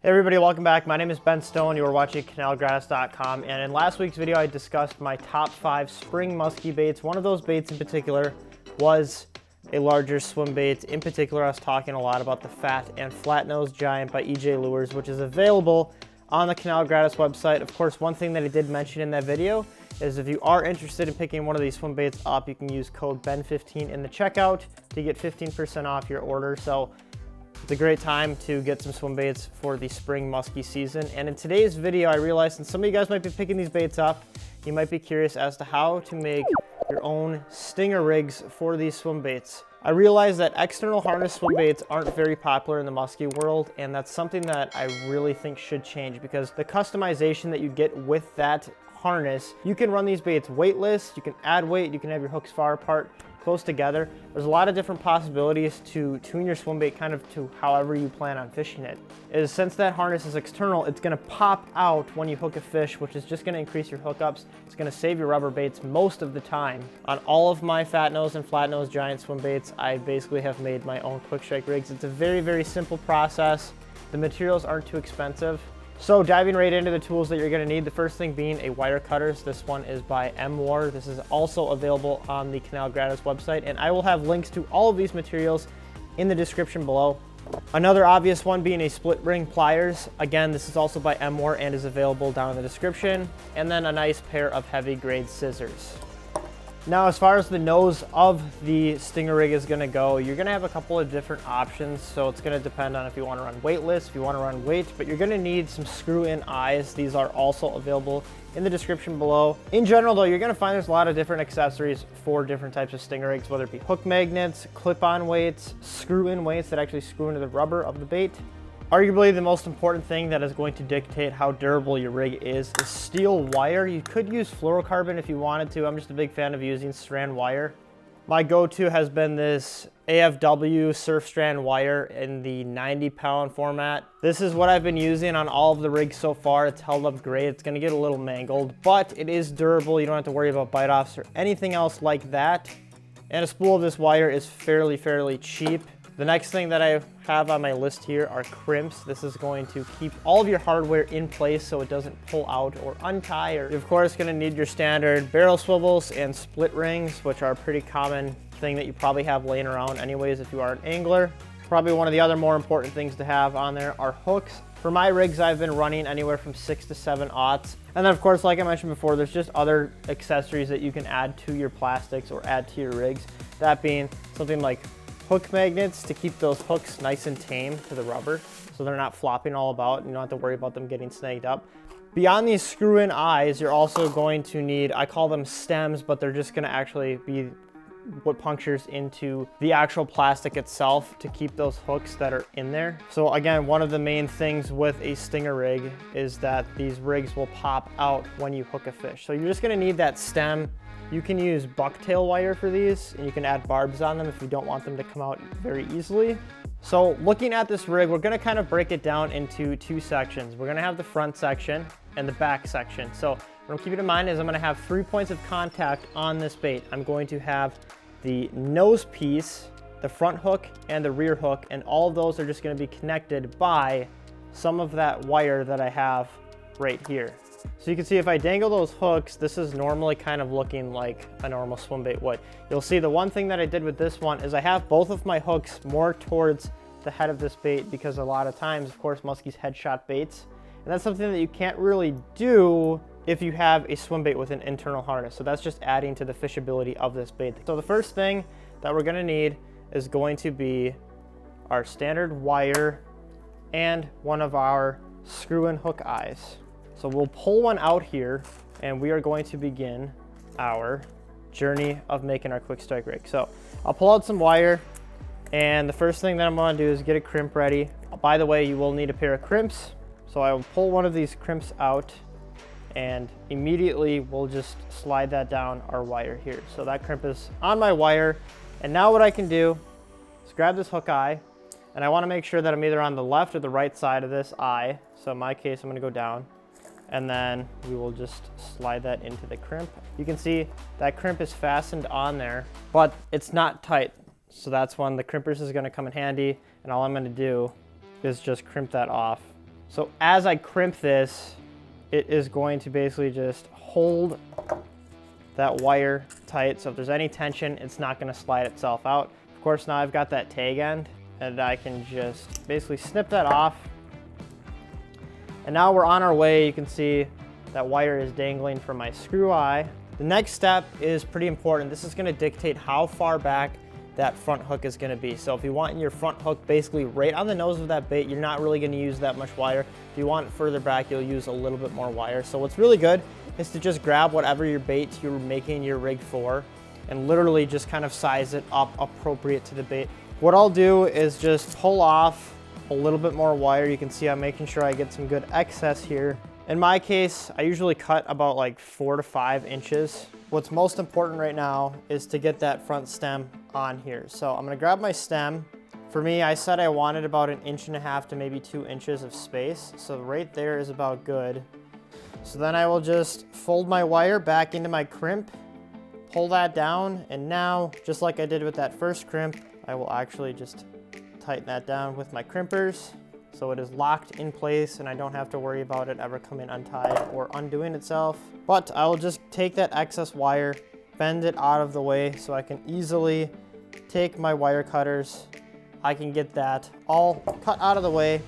Hey everybody, welcome back. My name is Ben Stone. You are watching canalgratis.com, and in last week's video I discussed my top 5 spring musky baits. One of those baits in particular was a larger swim bait. In particular, I was talking a lot about the Fat and Flat-Nosed Giant by EJ Lures, which is available on the Canal Gratis website. Of course, one thing that I did mention in that video is if you are interested in picking one of these swim baits up, you can use code BEN15 in the checkout to get 15% off your order. So it's a great time to get some swim baits for the spring musky season. And in today's video, I realized, and some of you guys might be picking these baits up, you might be curious as to how to make your own stinger rigs for these swim baits. I realized that external harness swim baits aren't very popular in the musky world, and that's something that I really think should change, because the customization that you get with that harness, you can run these baits weightless, you can add weight, you can have your hooks far apart, close together. There's a lot of different possibilities to tune your swim bait kind of to however you plan on fishing it. Since that harness is external, it's gonna pop out when you hook a fish, which is just gonna increase your hookups. It's gonna save your rubber baits most of the time. On all of my fat nose and flat nose giant swim baits, I basically have made my own quick strike rigs. It's a very, very simple process. The materials aren't too expensive. So diving right into the tools that you're gonna need, the first thing being a wire cutters. This one is by M-War. This is also available on the Canal Gratis website, and I will have links to all of these materials in the description below. Another obvious one being a split ring pliers. Again, this is also by M-War and is available down in the description. And then a nice pair of heavy grade scissors. Now, as far as the nose of the stinger rig is gonna go, you're gonna have a couple of different options. So it's gonna depend on if you wanna run weightless, if you wanna run weight, but you're gonna need some screw-in eyes. These are also available in the description below. In general though, you're gonna find there's a lot of different accessories for different types of stinger rigs, whether it be hook magnets, clip-on weights, screw-in weights that actually screw into the rubber of the bait. Arguably the most important thing that is going to dictate how durable your rig is steel wire. You could use fluorocarbon if you wanted to. I'm just a big fan of using strand wire. My go-to has been this AFW surf strand wire in the 90-pound format. This is what I've been using on all of the rigs so far. It's held up great. It's gonna get a little mangled, but it is durable. You don't have to worry about bite-offs or anything else like that. And a spool of this wire is fairly cheap. The next thing that I have on my list here are crimps. This is going to keep all of your hardware in place so it doesn't pull out or untie. You're of course gonna need your standard barrel swivels and split rings, which are a pretty common thing that you probably have laying around anyways if you are an angler. Probably one of the other more important things to have on there are hooks. For my rigs, I've been running anywhere from 6 to 7 aughts. And then of course, like I mentioned before, there's just other accessories that you can add to your plastics or add to your rigs. That being something like hook magnets to keep those hooks nice and tame to the rubber so they're not flopping all about and you don't have to worry about them getting snagged up. Beyond these screw-in eyes, you're also going to need, I call them stems, but they're just gonna actually be what punctures into the actual plastic itself to keep those hooks that are in there. So again, one of the main things with a stinger rig is that these rigs will pop out when you hook a fish. So you're just gonna need that stem. You can use bucktail wire for these, and you can add barbs on them if you don't want them to come out very easily. So looking at this rig, we're gonna kind of break it down into 2 sections. We're gonna have the front section and the back section. So what I'm keeping in mind is I'm gonna have 3 points of contact on this bait. I'm going to have the nose piece, the front hook, and the rear hook, and all of those are just gonna be connected by some of that wire that I have right here. So you can see if I dangle those hooks, this is normally kind of looking like a normal swim bait would. You'll see the one thing that I did with this one is I have both of my hooks more towards the head of this bait, because a lot of times, of course, muskies headshot baits. And that's something that you can't really do if you have a swim bait with an internal harness. So that's just adding to the fishability of this bait. So the first thing that we're gonna need is going to be our standard wire and one of our screw-in hook eyes. So we'll pull one out here and we are going to begin our journey of making our quick strike rig. So I'll pull out some wire, and the first thing that I'm gonna do is get a crimp ready. By the way, you will need a pair of crimps. So I will pull one of these crimps out and immediately we'll just slide that down our wire here. So that crimp is on my wire. And now what I can do is grab this hook eye, and I wanna make sure that I'm either on the left or the right side of this eye. So in my case, I'm gonna go down. And then we will just slide that into the crimp. You can see that crimp is fastened on there, but it's not tight. So that's when the crimpers is gonna come in handy, and all I'm gonna do is just crimp that off So as I crimp this, it is going to basically just hold that wire tight. So if there's any tension, it's not going to slide itself out. Of course, now I've got that tag end, and I can just basically snip that off. And now we're on our way. You can see that wire is dangling from my screw eye. The next step is pretty important. This is going to dictate how far back that front hook is going to be. So if you want your front hook basically right on the nose of that bait, you're not really going to use that much wire. If you want it further back, you'll use a little bit more wire. So what's really good is to just grab whatever your bait you're making your rig for and literally just kind of size it up appropriate to the bait. What I'll do is just pull off a little bit more wire. You can see I'm making sure I get some good excess here. In my case, I usually cut about like 4 to 5 inches. What's most important right now is to get that front stem on here. So I'm gonna grab my stem. For me, I said I wanted about 1.5 inches to maybe 2 inches of space. So right there is about good. So then I will just fold my wire back into my crimp, pull that down, and now, just like I did with that first crimp, I will actually just tighten that down with my crimpers so it is locked in place and I don't have to worry about it ever coming untied or undoing itself. But I will just take that excess wire, bend it out of the way so I can easily take my wire cutters. I can get that all cut out of the way,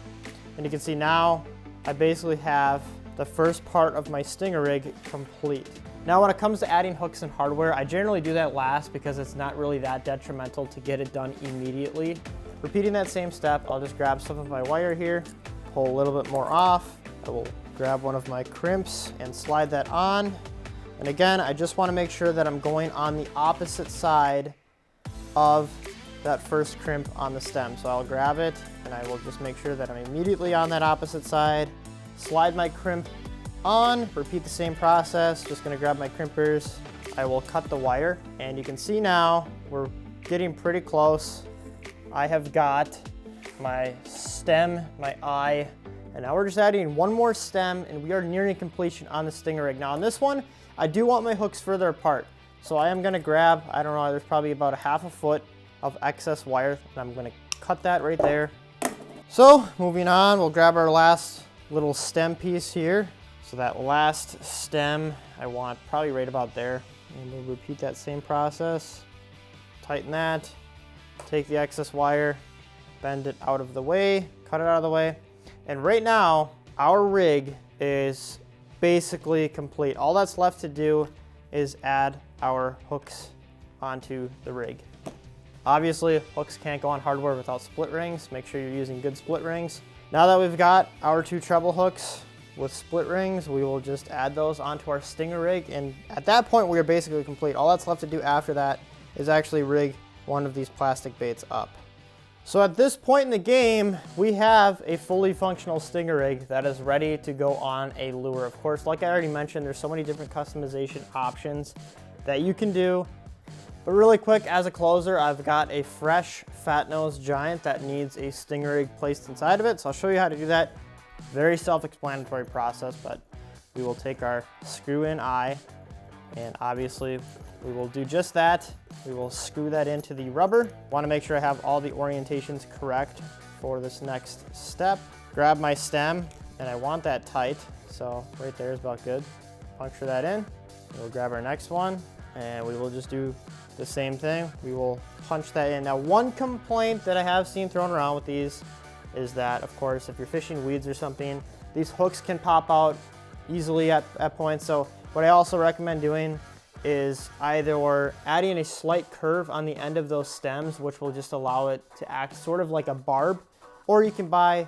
and you can see now I basically have the first part of my stinger rig complete. Now when it comes to adding hooks and hardware, I generally do that last because it's not really that detrimental to get it done immediately. Repeating that same step, I'll just grab some of my wire here, pull a little bit more off. I will grab one of my crimps and slide that on. And again, I just want to make sure that I'm going on the opposite side of that first crimp on the stem. So I'll grab it and I will just make sure that I'm immediately on that opposite side. Slide my crimp on, repeat the same process. Just gonna grab my crimpers. I will cut the wire, and you can see now we're getting pretty close. I have got my stem, my eye, and now we're just adding one more stem and we are nearing completion on the stinger rig. Now on this one, I do want my hooks further apart. So I am gonna grab, I don't know, there's probably about 1/2 foot of excess wire, and I'm gonna cut that right there. So moving on, we'll grab our last little stem piece here. So that last stem I want probably right about there. And we'll repeat that same process. Tighten that, take the excess wire, bend it out of the way, cut it out of the way. And right now, our rig is basically complete. All that's left to do is add our hooks onto the rig. Obviously, hooks can't go on hardware without split rings. Make sure you're using good split rings. Now that we've got our 2 treble hooks with split rings, we will just add those onto our stinger rig. And at that point, we are basically complete. All that's left to do after that is actually rig one of these plastic baits up. So at this point in the game, we have a fully functional stinger rig that is ready to go on a lure. Of course, like I already mentioned, there's so many different customization options that you can do. But really quick, as a closer, I've got a fresh fat nose giant that needs a stinger rig placed inside of it. So I'll show you how to do that. Very self-explanatory process, but we will take our screw in eye, and obviously we will do just that. We will screw that into the rubber. Want to make sure I have all the orientations correct for this next step. Grab my stem, and I want that tight, so right there is about good. Puncture that in. We'll grab our next one, and we will just do the same thing. We will punch that in. Now, one complaint that I have seen thrown around with these is that, of course, if you're fishing weeds or something, these hooks can pop out easily at points. So what I also recommend doing is either adding a slight curve on the end of those stems, which will just allow it to act sort of like a barb, or you can buy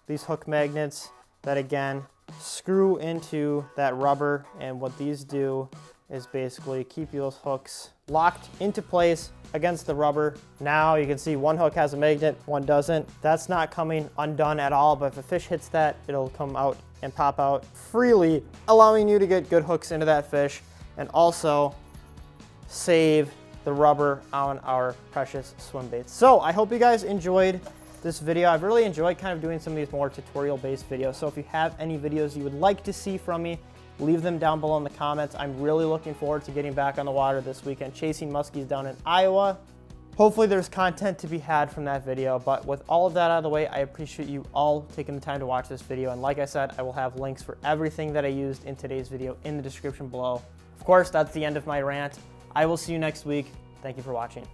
these hook magnets that, again, screw into that rubber, and what these do is basically keep those hooks locked into place against the rubber. Now you can see one hook has a magnet, one doesn't. That's not coming undone at all, but if a fish hits that, it'll come out and pop out freely, allowing you to get good hooks into that fish and also save the rubber on our precious swim baits. So I hope you guys enjoyed this video. I've really enjoyed kind of doing some of these more tutorial-based videos. So if you have any videos you would like to see from me, leave them down below in the comments. I'm really looking forward to getting back on the water this weekend, chasing muskies down in Iowa. hopefully there's content to be had from that video. But with all of that out of the way, I appreciate you all taking the time to watch this video. And like I said, I will have links for everything that I used in today's video in the description below. Of course, that's the end of my rant. I will see you next week. Thank you for watching.